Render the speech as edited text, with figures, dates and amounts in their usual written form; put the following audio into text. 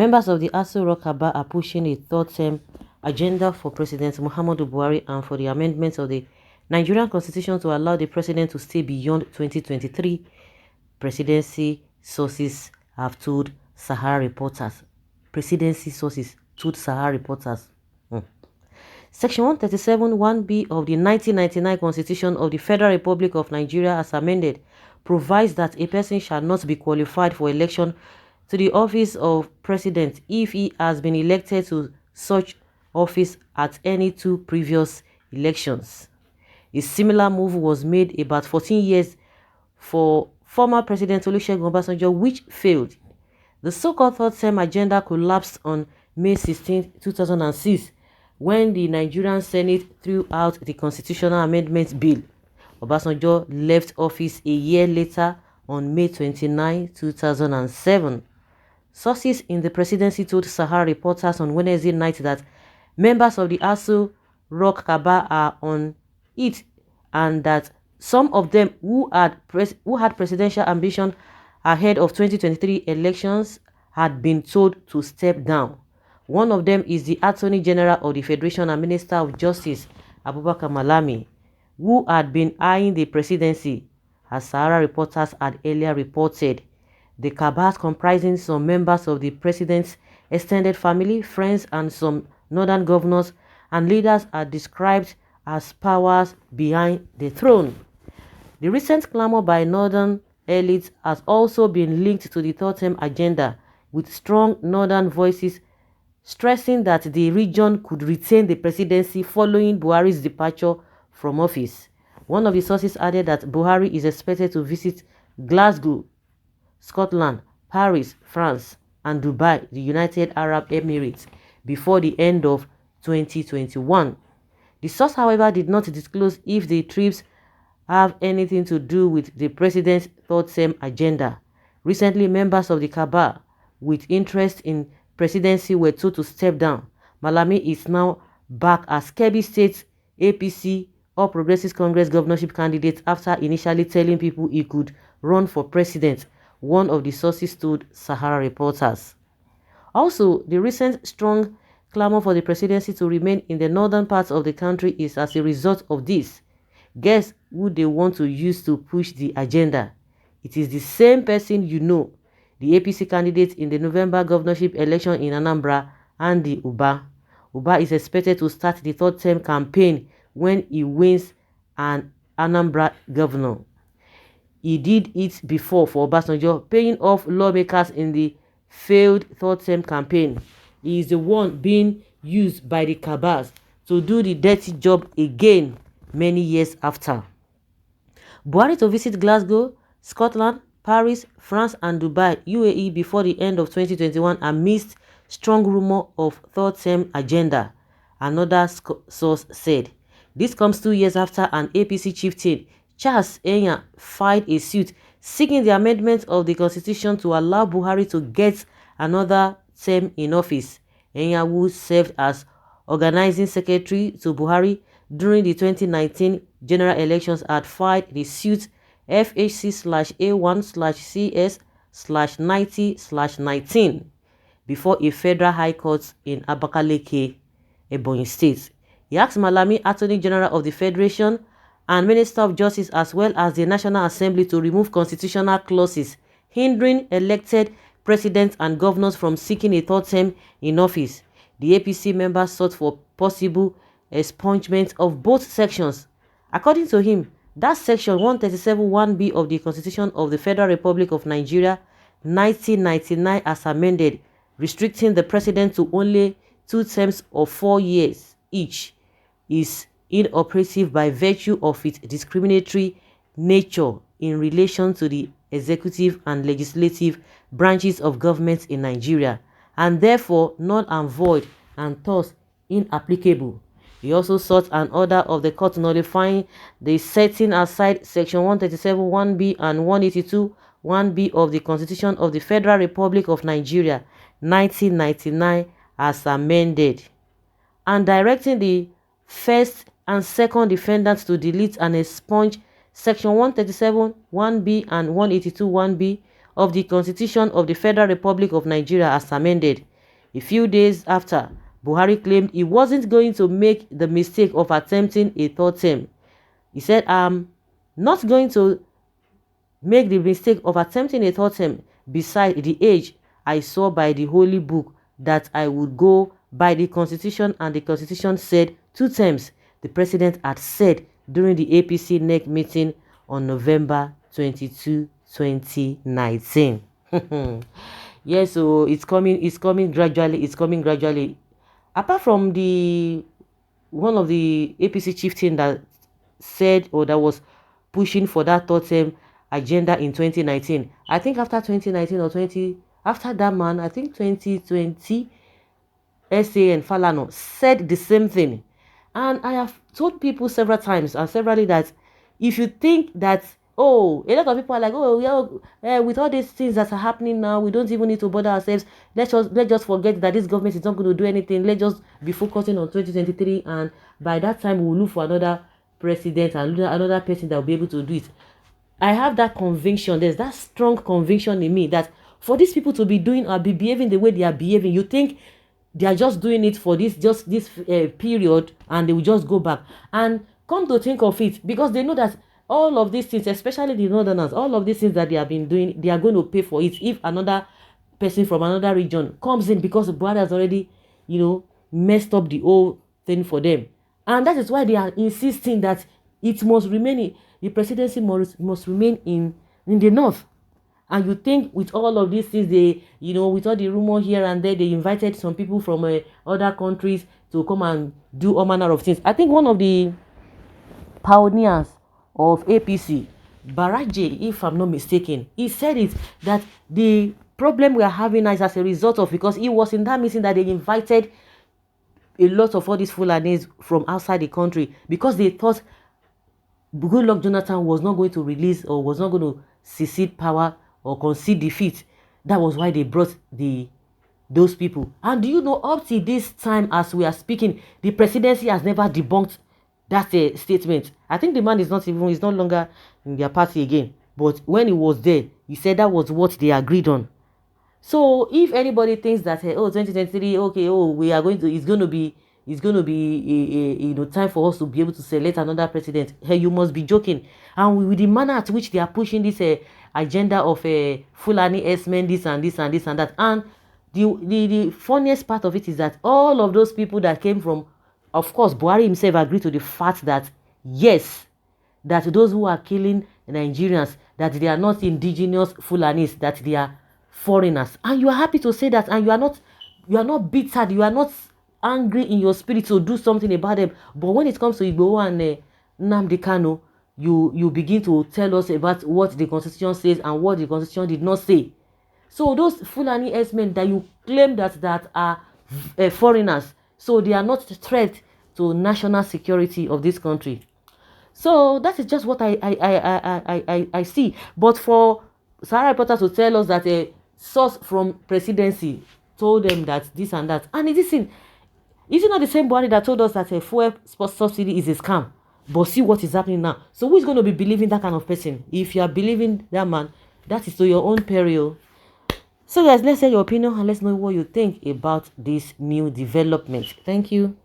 Members of the Aso Rock Aba are pushing a third-term agenda for President Muhammadu Buhari and for the amendments of the Nigerian Constitution to allow the president to stay beyond 2023, presidency sources have told Sahara reporters. Presidency sources told Sahara reporters. Section 137 1B of the 1999 Constitution of the Federal Republic of Nigeria as amended provides that a person shall not be qualified for election to the office of president if he has been elected to such office at any two previous elections. A similar move was made about 14 years for former President Olusegun Obasanjo, which failed. The so-called third-term agenda collapsed on May 16, 2006, when the Nigerian Senate threw out the constitutional amendment bill. Obasanjo left office a year later on May 29, 2007. Sources in the presidency told Sahara reporters on Wednesday night that members of the Aso Rock Aba are on it and that some of them who had presidential ambition ahead of 2023 elections had been told to step down. One of them is the Attorney General of the Federation and Minister of Justice, Abubakar Malami, who had been eyeing the presidency, as Sahara reporters had earlier reported. The cabal, comprising some members of the president's extended family, friends, and some northern governors and leaders, are described as powers behind the throne. The recent clamor by northern elites has also been linked to the third-term agenda, with strong northern voices stressing that the region could retain the presidency following Buhari's departure from office. One of the sources added that Buhari is expected to visit Glasgow, Scotland, Paris, France, and Dubai, the United Arab Emirates, before the end of 2021. The source, however, did not disclose if the trips have anything to do with the president's third-term agenda. Recently, members of the cabal with interest in presidency were told to step down. Malami is now back as Kebbi State APC All Progressives Congress governorship candidate after initially telling people he could run for president, one of the sources told Sahara reporters. Also, the recent strong clamor for the presidency to remain in the northern parts of the country is as a result of this. Guess who they want to use to push the agenda? It is the same person you know, the APC candidate in the November governorship election in Anambra, Andy Uba. Uba is expected to start the third-term campaign when he wins an Anambra governor. He did it before for Obasanjo, paying off lawmakers in the failed third-term campaign. He is the one being used by the cabals to do the dirty job again many years after. Buhari to visit Glasgow, Scotland, Paris, France, and Dubai, UAE before the end of 2021 amidst strong rumor of third-term agenda, another source said. This comes 2 years after an APC chieftain, Charles Enya, filed a suit seeking the amendment of the constitution to allow Buhari to get another term in office. Enya, who served as organizing secretary to Buhari during the 2019 general elections, had filed the suit FHC/A1/CS/90/19 before a federal high court in Abakaliki, Ebonyi State. He asked Malami, Attorney General of the Federation and Minister of Justice, as well as the National Assembly, to remove constitutional clauses hindering elected presidents and governors from seeking a third term in office. The APC members sought for possible expungement of both sections. According to him, that section 137 1B of the Constitution of the Federal Republic of Nigeria 1999 as amended, restricting the president to only 2 terms of 4 years each, is inoperative by virtue of its discriminatory nature in relation to the executive and legislative branches of government in Nigeria, and therefore null and void and thus inapplicable. He also sought an order of the court nullifying the setting aside section 137 1B and 182 1B of the Constitution of the Federal Republic of Nigeria 1999 as amended, and directing the first and second defendants to delete and expunge section 137 1B and 182 1B of the Constitution of the Federal Republic of Nigeria as amended. A few days after, Buhari claimed he wasn't going to make the mistake of attempting a third term. He said, "I'm not going to make the mistake of attempting a third term. Beside the age, I saw by the holy book that I would go by the constitution, and the constitution said 2 terms," the president had said during the APC NEC meeting on November 22, 2019. Yes, so it's coming gradually. Apart from the one of the APC chieftain that said, or that was pushing for that third term agenda in 2019. I think after 2019 or 20, after that man, I think 2020, SAN Falano said the same thing. And I have told people several times and severally that if you think that, oh, a lot of people are like, oh, yeah, with all these things that are happening now, we don't even need to bother ourselves. Let's just forget that this government is not going to do anything. Let's just be focusing on 2023, and by that time we'll look for another president and another person that will be able to do it. I have that conviction. There's that strong conviction in me that for these people to be doing or be behaving the way they are behaving, you think they are just doing it for this period and they will just go back. And come to think of it, because they know that all of these things, especially the northerners, all of these things that they have been doing, they are going to pay for it if another person from another region comes in, because Buhari has already, messed up the whole thing for them. And that is why they are insisting that it must remain, the presidency must remain in the north. And you think with all of these things, they, with all the rumor here and there, they invited some people from other countries to come and do all manner of things. I think one of the pioneers of APC, Baraje, if I'm not mistaken, he said it, that the problem we are having is as a result of, because he was in that meeting that they invited a lot of all these Fulanis from outside the country, because they thought Goodluck Jonathan was not going to release, or was not going to secede power or concede defeat. That was why they brought those people. And do you know, up to this time as we are speaking, the presidency has never debunked that statement. I think the man is no longer in their party again. But when he was there, he said that was what they agreed on. So if anybody thinks that 2023, okay, we are going to, it's going to be time for us to be able to select another president, you must be joking. And with the manner at which they are pushing this agenda of Fulani S-men, this and this and this and that, and the funniest part of it is that all of those people that came from, of course, Buhari himself agreed to the fact that yes, that those who are killing Nigerians, that they are not indigenous Fulanis, that they are foreigners. And you are happy to say that, and you are not bitter, you are not angry in your spirit to do something about them. But when it comes to Igbo and Nnamdi Kanu, you begin to tell us about what the constitution says and what the constitution did not say. So those Fulani S-men that you claim that are foreigners, so they are not a threat to national security of this country. So that is just what I see. But for Sahara reporters to tell us that a source from presidency told them that this and that, and is it not the same body that told us that a fuel subsidy is a scam? But see what is happening now. So who is going to be believing that kind of person? If you are believing that man, that is to your own peril. So guys, let's hear your opinion and let's know what you think about this new development. Thank you.